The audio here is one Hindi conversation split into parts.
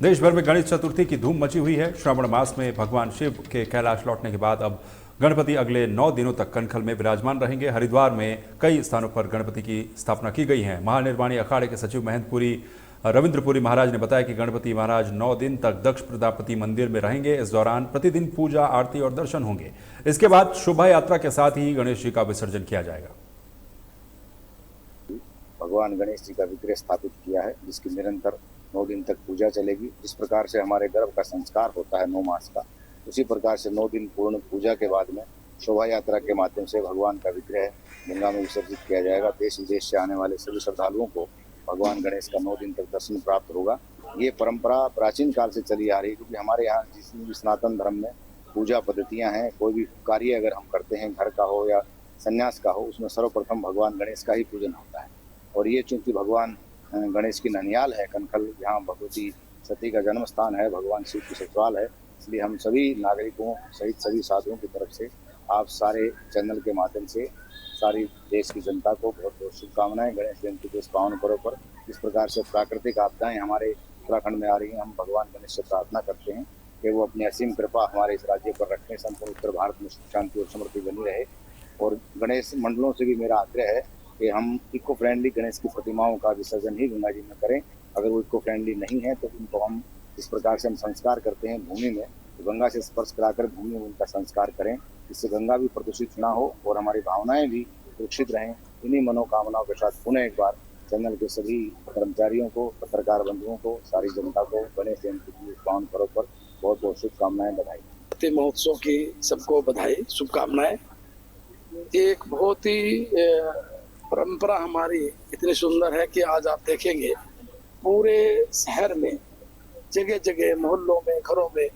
देश भर में गणेश चतुर्थी की धूम मची हुई है। श्रावण मास में भगवान शिव के कैलाश लौटने के बाद अब गणपति अगले 9 दिनों तक कनखल में विराजमान रहेंगे। हरिद्वार में कई स्थानों पर गणपति की स्थापना की गई है। महानिर्वाणी अखाड़े के सचिव महंतपुरी रविंद्रपुरी महाराज ने बताया कि गणपति महाराज 9 दिन तक दक्ष प्रजापति मंदिर में रहेंगे। इस दौरान प्रतिदिन पूजा, आरती और दर्शन होंगे। इसके बाद शोभा यात्रा के साथ ही गणेश जी का विसर्जन किया जाएगा। भगवान गणेश जी का विग्रह स्थापित किया है, जिसकी निरंतर 9 दिन तक पूजा चलेगी। जिस प्रकार से हमारे गर्भ का संस्कार होता है 9 मास का, उसी प्रकार से 9 दिन पूर्ण पूजा के बाद में शोभा यात्रा के माध्यम से भगवान का विग्रह गंगा में विसर्जित किया जाएगा। देश विदेश से आने वाले सभी श्रद्धालुओं को भगवान गणेश का 9 दिन तक दर्शन प्राप्त होगा। ये परंपरा प्राचीन काल से चली आ रही है, क्योंकि हमारे यहाँ जितनी भी सनातन धर्म में पूजा पद्धतियाँ हैं, कोई भी कार्य अगर हम करते हैं, घर का हो या संन्यास का हो, उसमें सर्वप्रथम भगवान गणेश का ही पूजन होता है। और ये चूंकि भगवान गणेश की ननियाल है कनखल, यहाँ भगवती सती का जन्म स्थान है, भगवान शिव की ससुराल है, इसलिए हम सभी नागरिकों सहित सभी साधुओं की तरफ से आप सारे चैनल के माध्यम से सारी देश की जनता को बहुत बहुत शुभकामनाएं। गणेश जयंती के इस पावन पर्व पर इस प्रकार से प्राकृतिक आपदाएं हमारे उत्तराखंड में आ रही हैं, हम भगवान गणेश से प्रार्थना करते हैं कि वो अपनी असीम कृपा हमारे इस राज्य पर रखें, संपूर्ण उत्तर भारत में सुख शांति और समृद्धि बनी रहे। और गणेश मंडलों से भी मेरा आग्रह है कि हम इको फ्रेंडली गणेश की प्रतिमाओं का विसर्जन ही गंगा जी में करें। अगर वो इको फ्रेंडली नहीं है तो उनको हम इस प्रकार से हम संस्कार करते हैं भूमि में, तो गंगा से स्पर्श कराकर भूमि में उनका संस्कार करें, जिससे गंगा भी प्रदूषित ना हो और हमारी भावनाएं भी सुरक्षित रहें। इन्हीं मनोकामनाओं के साथ पुनः एक बार चैनल के सभी कर्मचारियों को, पत्रकार बंधुओं को, सारी जनता को गणेश जयंती की पावन पर्व पर बहुत बहुत शुभकामनाएं, बधाई। महोत्सव की सबको बधाई, शुभकामनाएं। एक बहुत ही परंपरा हमारी इतनी सुंदर है कि आज आप देखेंगे पूरे शहर में जगह जगह मोहल्लों में, घरों में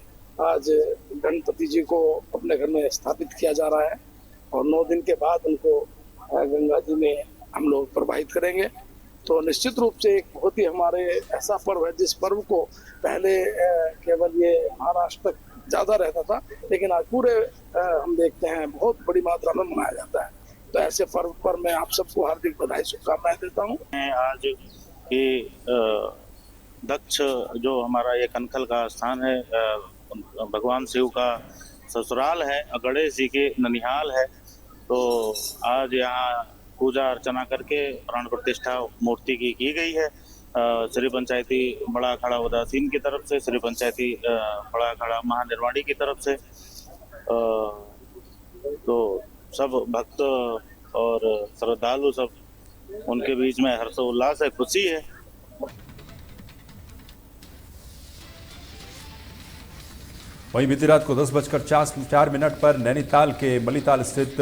आज गणपति जी को अपने घर में स्थापित किया जा रहा है और 9 दिन के बाद उनको गंगा जी में हम लोग प्रवाहित करेंगे। तो निश्चित रूप से एक बहुत ही हमारे ऐसा पर्व है जिस पर्व को पहले केवल ये महाराष्ट्र तक ज्यादा रहता था, लेकिन आज पूरे हम देखते हैं बहुत बड़ी मात्रा में मनाया जाता है। तो ऐसे पर्व पर मैं आप सबको हार्दिक बधाई, शुभकामनाएं देता हूँ। आज ये दक्ष जो हमारा ये कनखल का स्थान है, भगवान शिव का ससुराल है, गणेश जी के ननिहाल है। तो आज यहाँ पूजा अर्चना करके प्राण प्रतिष्ठा मूर्ति की गई है। श्री पंचायती बड़ा अखाड़ा उदासीन की तरफ से, श्री पंचायती बड़ा अखाड़ा महानिर्वाणी की तरफ से। तो सब भक्त और श्रद्धालु सब उनके बीच में हर्षोल्लास है, खुशी है। वहीं बीती रात को 10:04 पर नैनीताल के मलीताल स्थित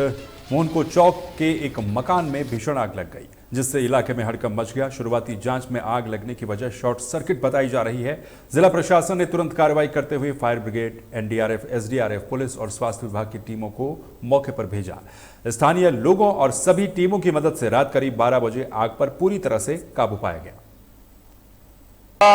मोहनको चौक के एक मकान में भीषण आग लग गई, जिससे इलाके में हड़कंप मच गया। शुरुआती जांच में आग लगने की वजह शॉर्ट सर्किट बताई जा रही है। जिला प्रशासन ने तुरंत कार्रवाई करते हुए fire brigade, NDRF, SDRF, police और स्वास्थ्य विभाग की टीमों को मौके पर भेजा। स्थानीय लोगों और सभी टीमों की मदद से रात करीब 12 बजे आग पर पूरी तरह से काबू पाया गया।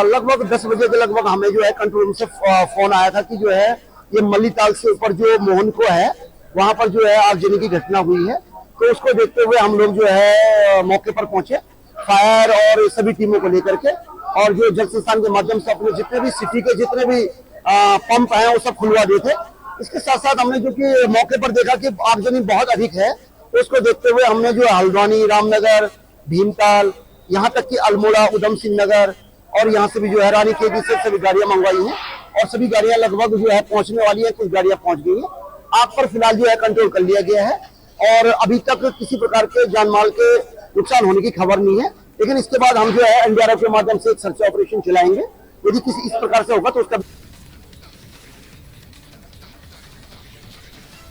लगभग 10 बजे के लगभग हमें जो है कंट्रोल रूम से फोन आया था कि जो है ये मलीताल से ऊपर जो मोहनको है वहां पर जो है आगजनी की घटना हुई है। तो उसको देखते हुए हम लोग जो है मौके पर पहुंचे, फायर और सभी टीमों को लेकर के, और जो जल संस्थान के माध्यम से अपने जितने भी सिटी के जितने भी पंप हैं वो सब खुलवा दिए थे। इसके साथ साथ हमने जो कि मौके पर देखा कि आगजनी बहुत अधिक है, तो उसको देखते हुए हमने जो हल्द्वानी, रामनगर, भीमताल, यहाँ तक कि अल्मोड़ा, उधम सिंह नगर और यहाँ से भी जो है रानी खेत से सभी गाड़ियां मंगवाई हैं और सभी गाड़ियां लगभग जो है पहुंचने वाली हैं, कुछ गाड़ियां पहुंच गई हैं। आग पर फिलहाल जो है कंट्रोल कर लिया गया है और अभी तक किसी प्रकार के जानमाल के नुकसान होने की खबर नहीं है। लेकिन इसके बाद हम जो है एनडीआरएफ के माध्यम से एक सर्च ऑपरेशन चलाएंगे। यदि किसी इस प्रकार से होगा तो उसका।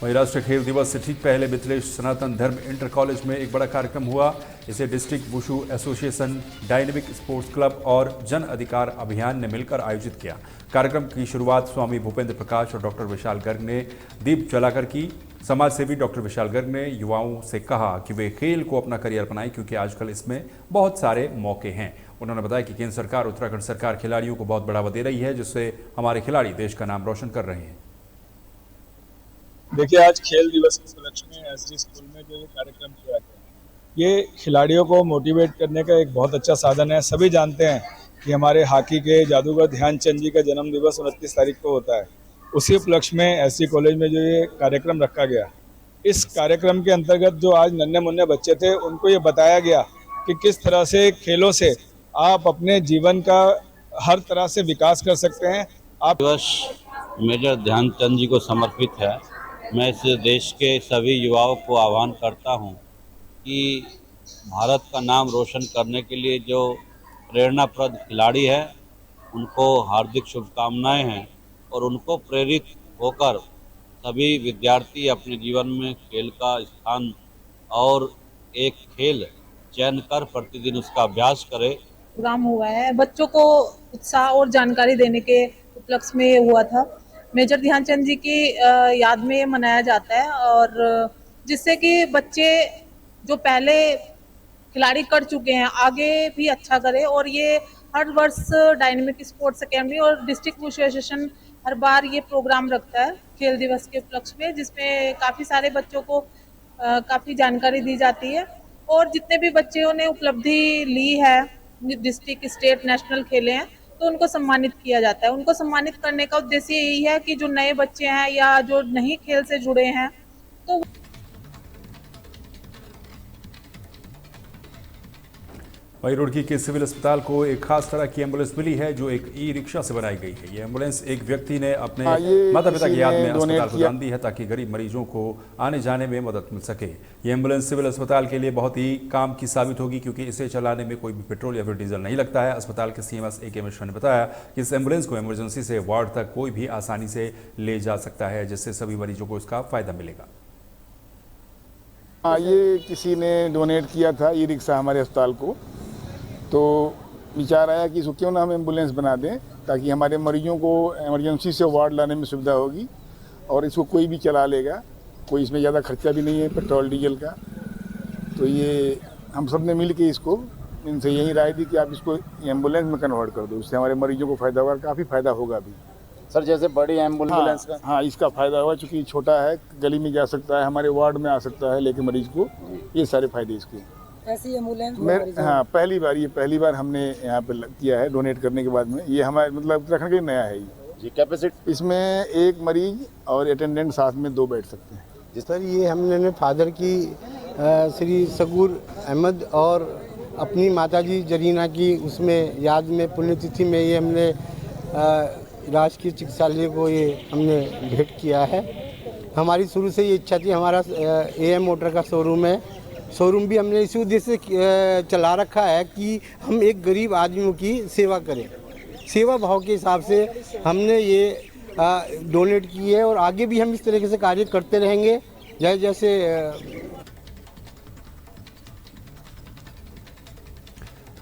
वहीं राष्ट्रीय खेल दिवस से ठीक पहले मिथिलेश सनातन धर्म इंटर कॉलेज में एक बड़ा कार्यक्रम हुआ। इसे district wushu association, dynamic sports club और जन अधिकार अभियान ने मिलकर आयोजित किया। कार्यक्रम की शुरुआत स्वामी भूपेंद्र प्रकाश और डॉक्टर विशाल गर्ग ने दीप जलाकर की। समाज सेवी डॉक्टर विशाल गर्ग ने युवाओं से कहा कि वे खेल को अपना करियर बनाएं, क्योंकि आजकल इसमें बहुत सारे मौके हैं। उन्होंने बताया कि केंद्र सरकार, उत्तराखंड सरकार खिलाड़ियों को बहुत बढ़ावा दे रही है, जिससे हमारे खिलाड़ी देश का नाम रोशन कर रहे हैं। देखिए, आज खेल दिवस के उपलक्ष्य में एसडी स्कूल में जो ये कार्यक्रम किया गया, ये खिलाड़ियों को मोटिवेट करने का एक बहुत अच्छा साधन है। सभी जानते हैं कि हमारे हॉकी के जादूगर ध्यानचंद जी का जन्म दिवस 29 तारीख को होता है। उसी उपलक्ष्य में एसडी कॉलेज में जो ये कार्यक्रम रखा गया, इस कार्यक्रम के अंतर्गत जो आज नन्हे मुन्ने बच्चे थे उनको ये बताया गया कि किस तरह से खेलों से आप अपने जीवन का हर तरह से विकास कर सकते हैं। आप दिवस मेजर ध्यानचंद जी को समर्पित है। मैं इस देश के सभी युवाओं को आह्वान करता हूं कि भारत का नाम रोशन करने के लिए जो प्रेरणाप्रद खिलाड़ी है उनको हार्दिक शुभकामनाएं हैं और उनको प्रेरित होकर सभी विद्यार्थी अपने जीवन में खेल का स्थान और एक खेल चयन कर प्रतिदिन उसका अभ्यास करें। प्रोग्राम हुआ है, बच्चों को उत्साह और जानकारी देने के उपलक्ष्य में हुआ था। मेजर ध्यानचंद जी की याद में मनाया जाता है और जिससे कि बच्चे जो पहले खिलाड़ी कर चुके हैं आगे भी अच्छा करें। और ये हर वर्ष डायनेमिक स्पोर्ट्स अकेडमी और डिस्ट्रिक्ट वुशु एसोसिएशन हर बार ये प्रोग्राम रखता है खेल दिवस के उपलक्ष्य में, जिसमें काफ़ी सारे बच्चों को काफ़ी जानकारी दी जाती है और जितने भी बच्चों ने उपलब्धि ली है, डिस्ट्रिक्ट, स्टेट, नेशनल खेले हैं, तो उनको सम्मानित किया जाता है। उनको सम्मानित करने का उद्देश्य यही है कि जो नए बच्चे हैं या जो नहीं खेल से जुड़े हैं तो वहीं रुड़की के सिविल अस्पताल को एक खास तरह की एम्बुलेंस मिली है जो एक ई रिक्शा से बनाई गई है। ये एम्बुलेंस एक व्यक्ति ने अपने माता पिता की याद में अस्पताल को दान दी है ताकि गरीब मरीजों को आने जाने में मदद मिल सके। ये एम्बुलेंस सिविल अस्पताल के लिए बहुत ही काम की साबित होगी क्योंकि इसे चलाने में कोई भी पेट्रोल या फिर डीजल नहीं लगता है। अस्पताल के सीएमएस AK मिश्रा ने बताया कि इस एम्बुलेंस को इमरजेंसी से वार्ड तक कोई भी आसानी से ले जा सकता है, जिससे सभी मरीजों को इसका फायदा मिलेगा। ये किसी ने डोनेट किया था ई रिक्शा हमारे अस्पताल को, तो विचार आया कि इसको क्यों ना हम एम्बुलेंस बना दें ताकि हमारे मरीजों को इमरजेंसी से वार्ड लाने में सुविधा होगी और इसको कोई भी चला लेगा, कोई इसमें ज़्यादा खर्चा भी नहीं है पेट्रोल डीजल का। तो ये हम सब ने मिल के इसको इनसे यही राय दी कि आप इसको एम्बुलेंस में कन्वर्ट कर दो, उससे हमारे मरीजों को फ़ायदा होगा, काफ़ी फ़ायदा होगा भी। सर जैसे बड़ी एम्बुलेंस का हाँ इसका फ़ायदा होगा चूँकि छोटा है, गली में जा सकता है, हमारे वार्ड में आ सकता है लेके मरीज को, ये सारे फ़ायदे इसके। ऐसी एम्बुलेंस हाँ पहली बार हमने यहाँ पे किया है डोनेट करने के बाद में। ये हमारे मतलब उत्तराखंड का नया है जी। कैपेसिटी इसमें एक मरीज और अटेंडेंट साथ में 2 बैठ सकते हैं। जिस पर ये हमने फादर की श्री सगूर अहमद और अपनी माताजी जरीना की उसमें याद में पुण्यतिथि में ये हमने राजकीय चिकित्सालय को ये हमने भेंट किया है। हमारी शुरू से ये इच्छा थी, हमारा AM मोटर का शोरूम है, शोरूम भी हमने इसी उद्देश्य से चला रखा है कि हम एक गरीब आदमियों की सेवा करें। सेवा भाव के हिसाब से हमने ये डोनेट की है और आगे भी हम इस तरीके से कार्य करते रहेंगे। जैसे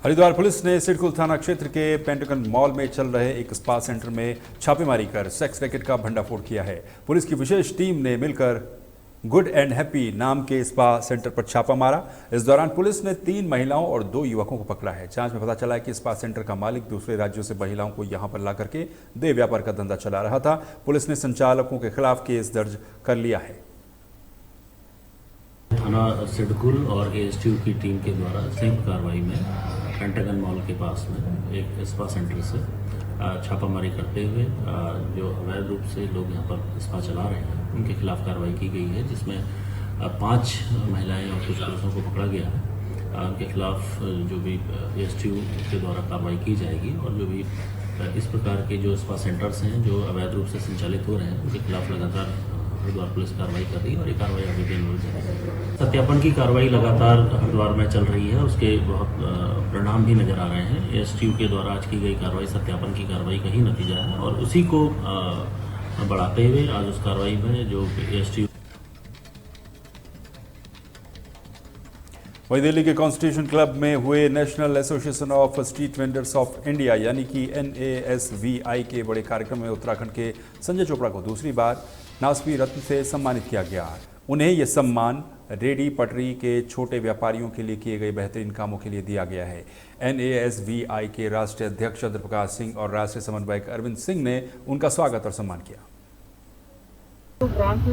हरिद्वार पुलिस ने सिडकुल थाना क्षेत्र के पेंटागन मॉल में चल रहे एक स्पा सेंटर में छापेमारी कर सेक्स रैकेट का भंडाफोड़ किया है। पुलिस की विशेष टीम ने मिलकर गुड एंड हैप्पी नाम के स्पा सेंटर पर छापा मारा। इस दौरान पुलिस ने 3 महिलाओं और 2 युवकों को पकड़ा है। जांच में पता चला है कि स्पा सेंटर का मालिक दूसरे राज्यों से महिलाओं को यहां पर ला करके देह व्यापार का धंधा चला रहा था। पुलिस ने संचालकों के खिलाफ केस दर्ज कर लिया है। थाना सिडकुल और ASTU की टीम के द्वारा संयुक्त कार्रवाई में पेंटागन मॉल के पास में एक स्पा सेंटर से छापामारी करते हुए जो अवैध रूप से लोग यहाँ पर स्पा चला रहे हैं उनके खिलाफ कार्रवाई की गई है, जिसमें 5 महिलाएं और कुछ पुरुषों को पकड़ा गया है। उनके खिलाफ जो भी ASTU के द्वारा कार्रवाई की जाएगी और जो भी इस प्रकार के जो स्पा सेंटर्स हैं जो अवैध रूप से संचालित हो रहे हैं उनके खिलाफ लगातार हरिद्वार पुलिस कार्रवाई कर रही है और ये कार्रवाई आगे भी जारी। सत्यापन की कार्रवाई लगातार हरिद्वार में चल रही है, उसके बहुत परिणाम भी नजर आ रहे हैं। ASTU के द्वारा आज की गई कार्रवाई सत्यापन की कार्रवाई का ही नतीजा है और उसी को बढ़ाते हुए आज उस कार्रवाई में जो ASTU वही दिल्ली के कॉन्स्टिट्यूशन क्लब में हुए national association of street vendors of India यानी कि NASVI के बड़े कार्यक्रम में उत्तराखंड के संजय चोपड़ा को दूसरी बार नासवी रत्न से सम्मानित किया गया। उन्हें यह सम्मान रेडी पटरी के छोटे व्यापारियों के लिए किए गए बेहतरीन कामों के लिए दिया गया है। NASVI के राष्ट्रीय अध्यक्ष चंद्रप्रकाश सिंह और राष्ट्रीय समन्वयक अरविंद सिंह ने उनका स्वागत और सम्मान किया। उपरांत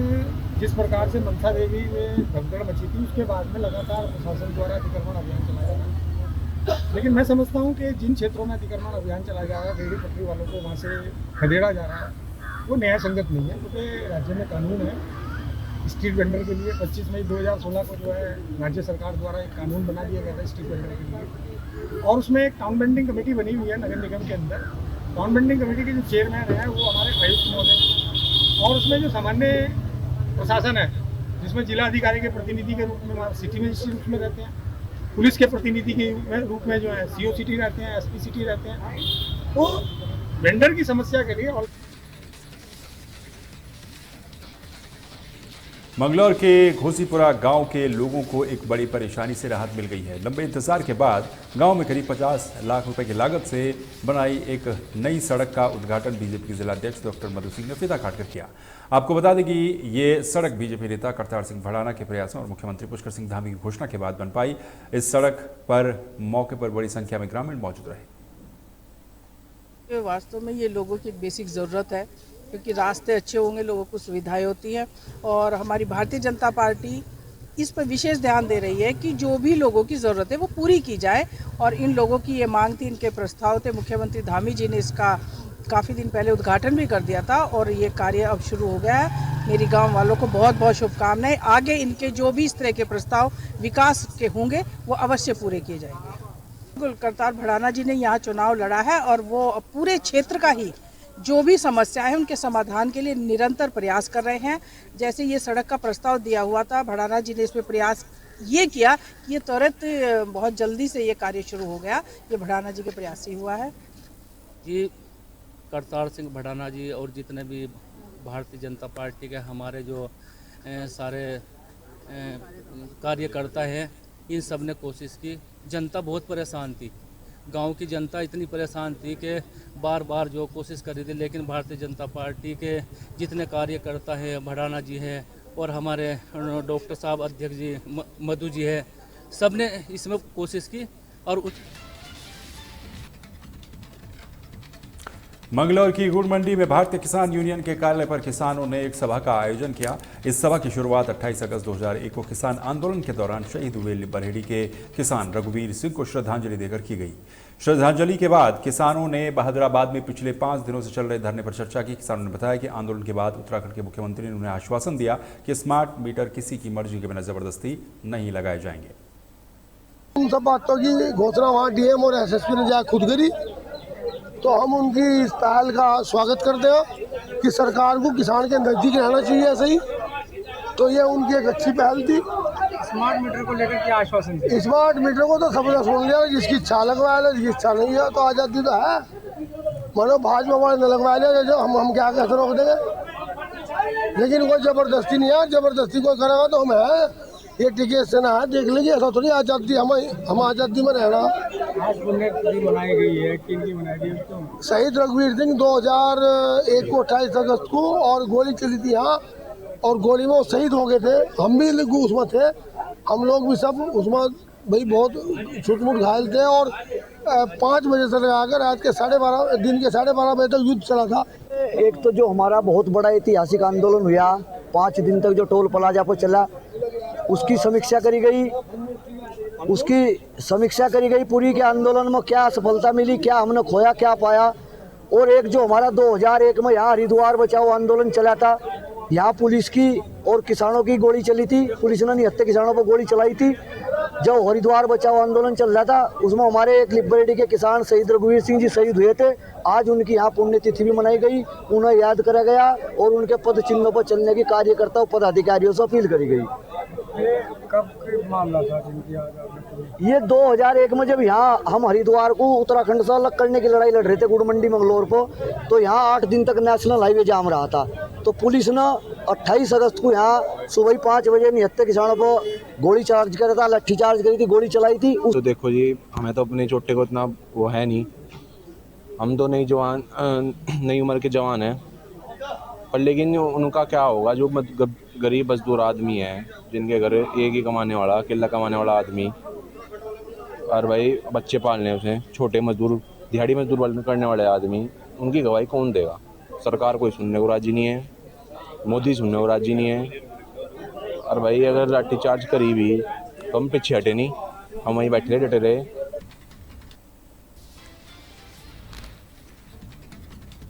जिस प्रकार से मनसा देवी में भगदड़ मची थी उसके बाद में लगातार प्रशासन द्वारा अतिक्रमण अभियान चलाया गया। लेकिन मैं समझता हूँ कि जिन क्षेत्रों में अतिक्रमण अभियान चलाया जा रहा है, रेहड़ी पटरी वालों को वहाँ से खदेड़ा जा रहा है, वो न्याय संगत नहीं है, क्योंकि राज्य में कानून है स्ट्रीट वेंडर के लिए। 25 मई 2016 को जो है राज्य सरकार द्वारा एक कानून बना दिया गया था स्ट्रीट वेंडर के लिए, और उसमें एक टाउन बेंडिंग कमेटी बनी हुई है नगर निगम के अंदर। टाउन बेंडिंग कमेटी के जो चेयरमैन है वो हमारे आयुक्त महोदय, और उसमें जो सामान्य प्रशासन है जिसमें जिला अधिकारी के प्रतिनिधि के रूप में सिटी मजिस्ट्रेट में रहते हैं, पुलिस के प्रतिनिधि के रूप में जो है CO सिटी रहते हैं, SP सिटी रहते हैं, तो वेंडर की समस्या के लिए। और मंगलौर के घोसीपुरा गांव के लोगों को एक बड़ी परेशानी से राहत मिल गई है। लंबे इंतजार के बाद गांव में करीब 50 लाख रुपए की लागत से बनाई एक नई सड़क का उद्घाटन बीजेपी के जिलाध्यक्ष डॉक्टर मधु सिंह ने फीता काटकर किया। आपको बता दें कि ये सड़क बीजेपी नेता करतार सिंह भड़ाना के प्रयासों और मुख्यमंत्री पुष्कर सिंह धामी की घोषणा के बाद बन पाई। इस सड़क पर मौके पर बड़ी संख्या में ग्रामीण मौजूद रहे। वास्तव में ये लोगों की बेसिक ज़रूरत है, क्योंकि रास्ते अच्छे होंगे, लोगों को सुविधाएं होती हैं, और हमारी भारतीय जनता पार्टी इस पर विशेष ध्यान दे रही है कि जो भी लोगों की ज़रूरत है वो पूरी की जाए। और इन लोगों की ये मांग थी, इनके प्रस्ताव थे, मुख्यमंत्री धामी जी ने इसका काफ़ी दिन पहले उद्घाटन भी कर दिया था और ये कार्य अब शुरू हो गया है। मेरी गांव वालों को बहुत बहुत शुभकामनाएं। आगे इनके जो भी इस तरह के प्रस्ताव विकास के होंगे वो अवश्य पूरे किए जाएंगे। बिल्कुल, करतार भड़ाना जी ने यहाँ चुनाव लड़ा है और वो पूरे क्षेत्र का ही जो भी समस्याएं हैं उनके समाधान के लिए निरंतर प्रयास कर रहे हैं। जैसे ये सड़क का प्रस्ताव दिया हुआ था, भड़ाना जी ने इसमें प्रयास ये किया कि ये त्वरित बहुत जल्दी से ये कार्य शुरू हो गया। ये भड़ाना जी के प्रयास से हुआ है। जी, करतार सिंह भड़ाना जी और जितने भी भारतीय जनता पार्टी के हमारे जो सारे कार्यकर्ता हैं, इन सब ने कोशिश की। जनता बहुत परेशान थी, गांव की जनता इतनी परेशान थी कि बार बार जो कोशिश कर रही थी, लेकिन भारतीय जनता पार्टी के जितने कार्यकर्ता हैं, भड़ाना जी हैं और हमारे डॉक्टर साहब अध्यक्ष जी मधु जी है, सब ने इसमें कोशिश की। और मंगलौर की गुड़ मंडी में भारतीय किसान यूनियन के कार्यालय पर किसानों ने एक सभा का आयोजन किया। इस सभा की शुरुआत 28 अगस्त 2001 को किसान आंदोलन के दौरान शहीद हुए बरहेड़ी के किसान रघुवीर सिंह को श्रद्धांजलि देकर की गई। श्रद्धांजलि के बाद किसानों ने बहादुराबाद में पिछले 5 दिनों से चल रहे धरने पर चर्चा की। किसानों ने बताया कि आंदोलन के बाद उत्तराखंड के मुख्यमंत्री ने उन्हें आश्वासन दिया कि स्मार्ट मीटर किसी की मर्जी के बिना जबरदस्ती नहीं लगाए जाएंगे। उन सब बातों की घोषणा वहाँ DM और SSP ने जाकर खुद करी, तो हम उनकी इस पहल का स्वागत करते हैं कि सरकार को किसान के नज़दीक रहना चाहिए। ऐसे ही तो ये उनकी एक अच्छी पहल थी। स्मार्ट मीटर को लेकर क्या आश्वासन दिया? स्मार्ट मीटर को तो सबने सुन लिया, जिसकी इच्छा लगवा ले, जिसकी इच्छा नहीं है तो आज़ादी तो है। मानो भाजपा वाले न लगवा लिया, जो हम क्या कैसे रोक देंगे। लेकिन कोई जबरदस्ती नहीं है, जबरदस्ती कोई करेगा तो हम है ये टिकट से ना है, देख लीजिए। ऐसा थोड़ी आज़ादी हम आज़ादी में रहना। आज पुण्यतिथि मनाई गई है, किन की मनाई गई है? शहीद रघुवीर सिंह 2001 को 28 अगस्त को, और गोली चली थी यहाँ, और गोली में वो शहीद हो गए थे। हम भी उसमें थे, हम लोग भी सब उसमें भाई बहुत छुटमुट घायल थे। और 5 बजे से लगाकर रात के 12:30 दिन के 12:30 बजे तक युद्ध चला था। एक तो जो हमारा बहुत बड़ा ऐतिहासिक आंदोलन हुआ 5 दिन तक, जो टोल प्लाजा पर चला, उसकी समीक्षा करी गई पूरी के आंदोलन में क्या सफलता मिली, क्या हमने खोया, क्या पाया। और एक जो हमारा 2001 में यहाँ हरिद्वार बचाओ आंदोलन चला था, यहाँ पुलिस की और किसानों की गोली चली थी। पुलिस ने 79 किसानों पर गोली चलाई थी। जो हरिद्वार बचाओ आंदोलन चल रहा था उसमें हमारे एक लिबरेटी के किसान शहीद रघुवीर सिंह जी शहीद हुए थे। आज उनकी यहाँ पुण्यतिथि भी मनाई गई, उन्हें याद करा गया और उनके पद चिन्हों पर चलने की कार्यकर्ताओं पदाधिकारियों से अपील करी गई। कब मामला था जिनकी ये 2001 में जब यहाँ हम हरिद्वार को उत्तराखंड से अलग करने की लड़ाई लड़ रहे थे गुड़ मंडी मंगलौर को, तो यहाँ 8 दिन तक नेशनल हाईवे जाम रहा था। तो पुलिस ने 28 अगस्त को यहाँ सुबह 5 बजे 79 किसानों पर गोली चार्ज करा था, लाठी चार्ज करी थी, गोली चलाई थी। तो देखो जी, हमें तो अपने छोटे को इतना वो है नहीं, हम तो नई उम्र के जवान हैं, पर लेकिन उनका क्या होगा जो गरीब मजदूर आदमी है, जिनके घर एक ही कमाने वाला, अकेला कमाने वाला आदमी, और भाई बच्चे पालने उसे, छोटे मजदूर, दिहाड़ी मजदूर करने वाले आदमी, उनकी गवाही कौन देगा? सरकार कोई सुनने को राजी नहीं है, मोदी सुनने को राजी नहीं है। और भाई अगर लाठी चार्ज करी भी तो हम पीछे हटे नहीं, हम वहीं बैठे रहे, डटे रहे।